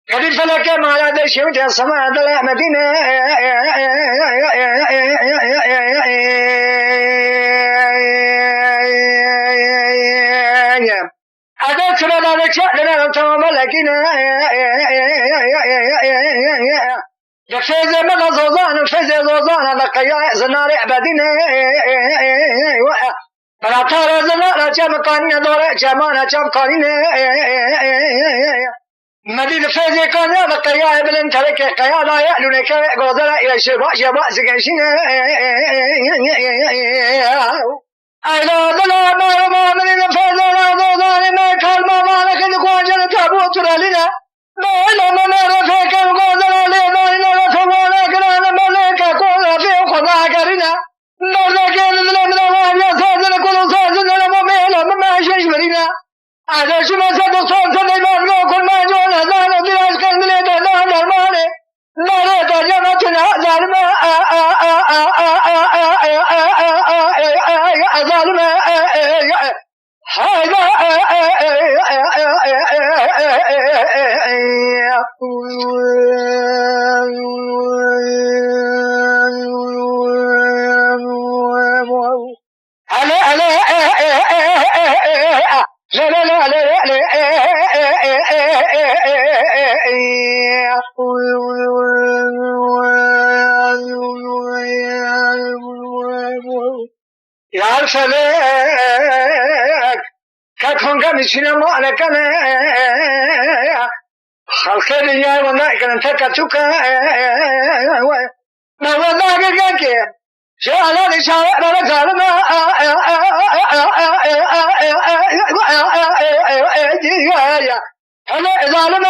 كذب فلك ما لا تشوت السماء لا مدينة هذا كذا هذا شأننا تمام لكن فاز من زوزان فاز زوزان لقيا زنار عبادنا فلا ترى زنار جم كان دور جمان جم كان مديد فاز كان لقيا بلن ترك قيا لا يعلنك غزل الى شباب شباب سكشين أيضا لا ما من فاز زوزان ما كان ما لك نقول تابوت لنا ما ما رفيق غزل هذا شو ما صدق صدق ما كل ما جون هذا ندرس كل ملة هذا درمانه ما ترجمتنا ظالم ظالم لا لا لا لا لا يا فلك كاتون كمشينا ما لك خلق الدنيا والله كان تكتك ما والله كذاك شالني شالنا ظالم أنا ظالم